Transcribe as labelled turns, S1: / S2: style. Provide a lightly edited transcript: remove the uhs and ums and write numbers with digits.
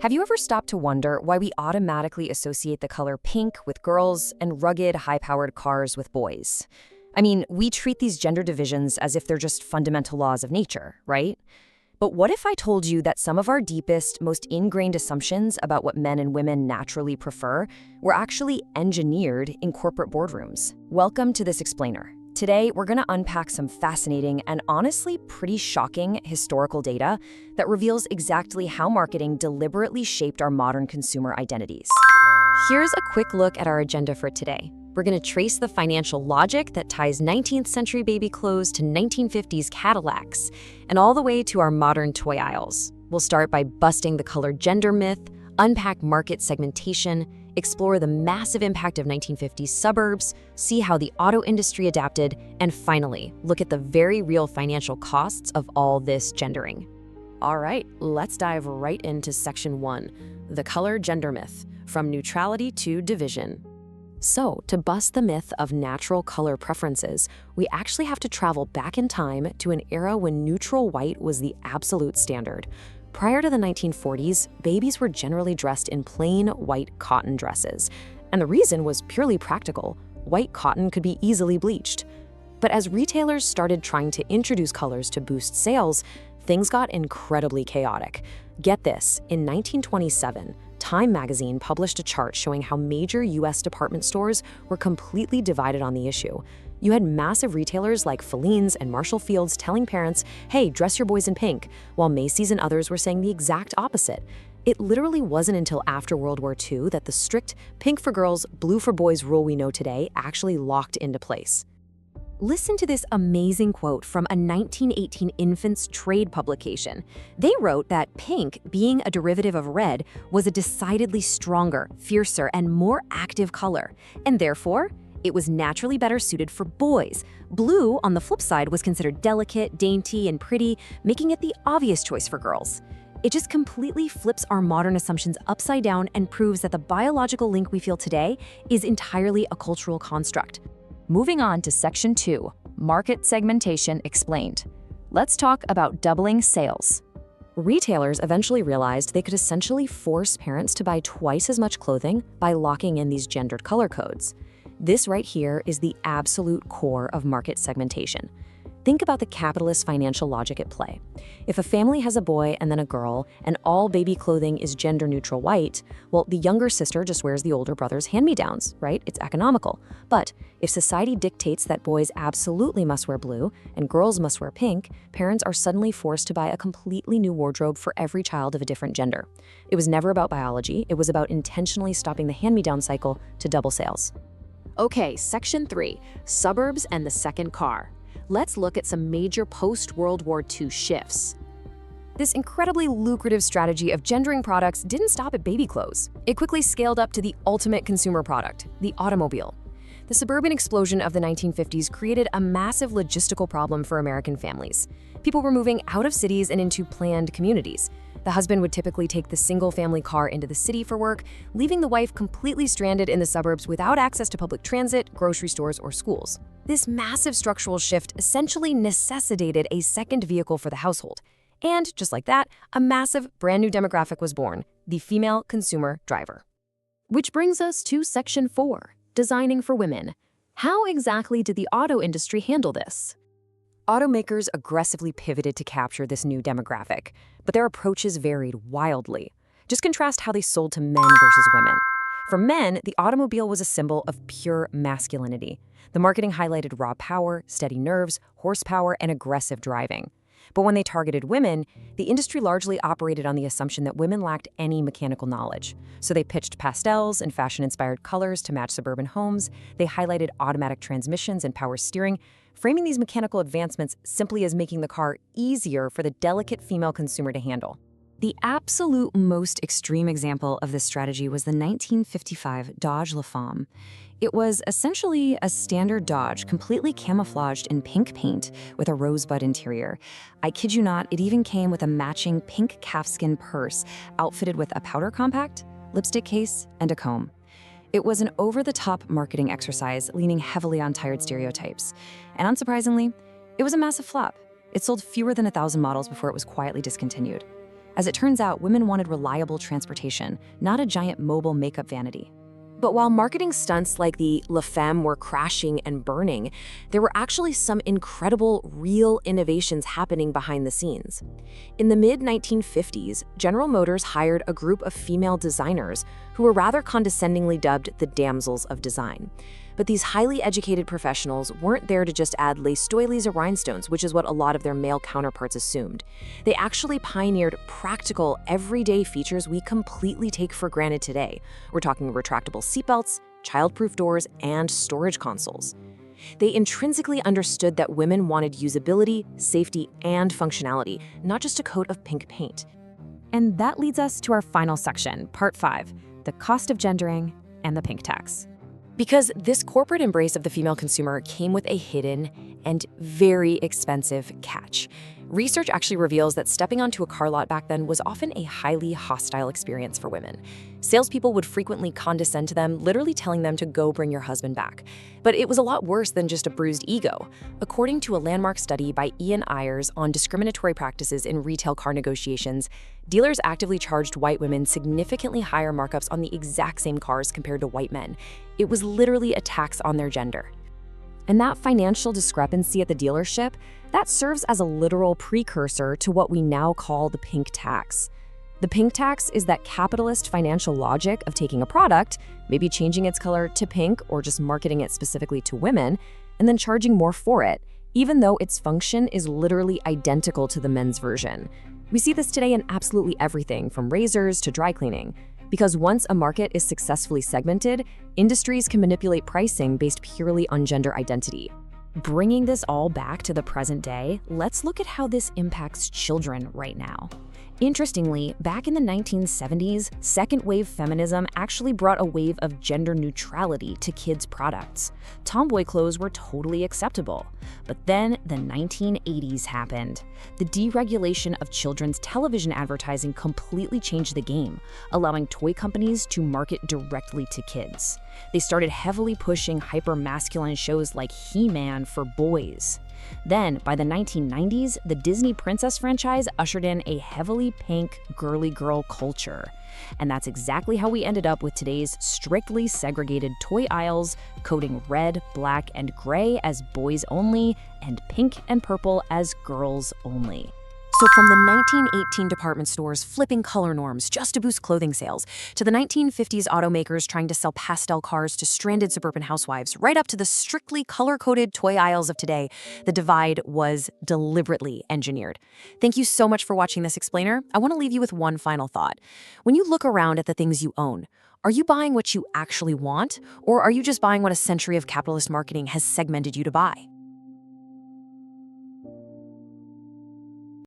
S1: Have you ever stopped to wonder why we automatically associate the color pink with girls and rugged, high-powered cars with boys? I mean, we treat these gender divisions as if they're just fundamental laws of nature, right? But what if I told you that some of our deepest, most ingrained assumptions about what men and women naturally prefer were actually engineered in corporate boardrooms? Welcome to This Explainer. Today, we're going to unpack some fascinating and honestly pretty shocking historical data that reveals exactly how marketing deliberately shaped our modern consumer identities. Here's a quick look at our agenda for today. We're going to trace the financial logic that ties 19th century baby clothes to 1950s Cadillacs, and all the way to our modern toy aisles. We'll start by busting the color gender myth, unpack market segmentation, explore the massive impact of 1950s suburbs, see how the auto industry adapted, and finally, look at the very real financial costs of all this gendering. All right, let's dive right into Section 1, the color gender myth, from neutrality to division. So, to bust the myth of natural color preferences, we actually have to travel back in time to an era when neutral white was the absolute standard. Prior to the 1940s, babies were generally dressed in plain white cotton dresses, and the reason was purely practical. White cotton could be easily bleached. But as retailers started trying to introduce colors to boost sales, things got incredibly chaotic. Get this, in 1927, Time magazine published a chart showing how major US department stores were completely divided on the issue. You had massive retailers like Fellini's and Marshall Field's telling parents, hey, dress your boys in pink, while Macy's and others were saying the exact opposite. It literally wasn't until after World War II that the strict pink for girls, blue for boys rule we know today actually locked into place. Listen to this amazing quote from a 1918 infants trade publication. They wrote that pink, being a derivative of red, was a decidedly stronger, fiercer, and more active color, and therefore, it was naturally better suited for boys. Blue, on the flip side, was considered delicate, dainty, and pretty, making it the obvious choice for girls. It just completely flips our modern assumptions upside down and proves that the biological link we feel today is entirely a cultural construct. Moving on to Section 2, Market Segmentation Explained. Let's talk about doubling sales. Retailers eventually realized they could essentially force parents to buy twice as much clothing by locking in these gendered color codes. This right here is the absolute core of market segmentation. Think about the capitalist financial logic at play. If a family has a boy and then a girl, and all baby clothing is gender-neutral white, well, the younger sister just wears the older brother's hand-me-downs, right? It's economical. But if society dictates that boys absolutely must wear blue and girls must wear pink, parents are suddenly forced to buy a completely new wardrobe for every child of a different gender. It was never about biology. It was about intentionally stopping the hand-me-down cycle to double sales. Okay, Section 3, Suburbs and the Second Car. Let's look at some major post-World War II shifts. This incredibly lucrative strategy of gendering products didn't stop at baby clothes. It quickly scaled up to the ultimate consumer product, the automobile. The suburban explosion of the 1950s created a massive logistical problem for American families. People were moving out of cities and into planned communities. The husband would typically take the single-family car into the city for work, leaving the wife completely stranded in the suburbs without access to public transit, grocery stores, or schools. This massive structural shift essentially necessitated a second vehicle for the household. And just like that, a massive brand new demographic was born, the female consumer driver. Which brings us to Section 4, Designing for Women. How exactly did the auto industry handle this? Automakers aggressively pivoted to capture this new demographic, but their approaches varied wildly. Just contrast how they sold to men versus women. For men, the automobile was a symbol of pure masculinity. The marketing highlighted raw power, steady nerves, horsepower, and aggressive driving. But when they targeted women, the industry largely operated on the assumption that women lacked any mechanical knowledge. So they pitched pastels and fashion-inspired colors to match suburban homes. They highlighted automatic transmissions and power steering, framing these mechanical advancements simply as making the car easier for the delicate female consumer to handle. The absolute most extreme example of this strategy was the 1955 Dodge La Femme. It was essentially a standard Dodge, completely camouflaged in pink paint with a rosebud interior. I kid you not, it even came with a matching pink calfskin purse, outfitted with a powder compact, lipstick case, and a comb. It was an over-the-top marketing exercise leaning heavily on tired stereotypes. And unsurprisingly, it was a massive flop. It sold fewer than 1,000 models before it was quietly discontinued. As it turns out, women wanted reliable transportation, not a giant mobile makeup vanity.
S2: But while marketing stunts like the La Femme were crashing and burning, there were actually some incredible, real innovations happening behind the scenes. In the mid-1950s, General Motors hired a group of female designers who were rather condescendingly dubbed the Damsels of Design. But these highly educated professionals weren't there to just add lace doilies or rhinestones, which is what a lot of their male counterparts assumed. They actually pioneered practical, everyday features we completely take for granted today. We're talking retractable seatbelts, child-proof doors, and storage consoles. They intrinsically understood that women wanted usability, safety, and functionality, not just a coat of pink paint.
S1: And that leads us to our final section, Part 5, the cost of gendering and the pink tax.
S2: Because this corporate embrace of the female consumer came with a hidden and very expensive catch. Research actually reveals that stepping onto a car lot back then was often a highly hostile experience for women. Salespeople would frequently condescend to them, literally telling them to go bring your husband back. But it was a lot worse than just a bruised ego. According to a landmark study by Ian Ayers on discriminatory practices in retail car negotiations, dealers actively charged white women significantly higher markups on the exact same cars compared to white men. It was literally a tax on their gender.
S1: And that financial discrepancy at the dealership, that serves as a literal precursor to what we now call the pink tax. The pink tax is that capitalist financial logic of taking a product, maybe changing its color to pink or just marketing it specifically to women, and then charging more for it, even though its function is literally identical to the men's version. We see this today in absolutely everything from razors to dry cleaning. Because once a market is successfully segmented, industries can manipulate pricing based purely on gender identity. Bringing this all back to the present day, let's look at how this impacts children right now. Interestingly, back in the 1970s, second-wave feminism actually brought a wave of gender neutrality to kids' products. Tomboy clothes were totally acceptable. But then the 1980s happened. The deregulation of children's television advertising completely changed the game, allowing toy companies to market directly to kids. They started heavily pushing hyper-masculine shows like He-Man for boys. Then, by the 1990s, the Disney Princess franchise ushered in a heavily pink, girly girl culture. And that's exactly how we ended up with today's strictly segregated toy aisles, coding red, black, and gray as boys only, and pink and purple as girls only. So from the 1918 department stores flipping color norms just to boost clothing sales, to the 1950s automakers trying to sell pastel cars to stranded suburban housewives, right up to the strictly color-coded toy aisles of today, the divide was deliberately engineered. Thank you so much for watching this explainer. I want to leave you with one final thought. When you look around at the things you own, are you buying what you actually want, or are you just buying what a century of capitalist marketing has segmented you to buy?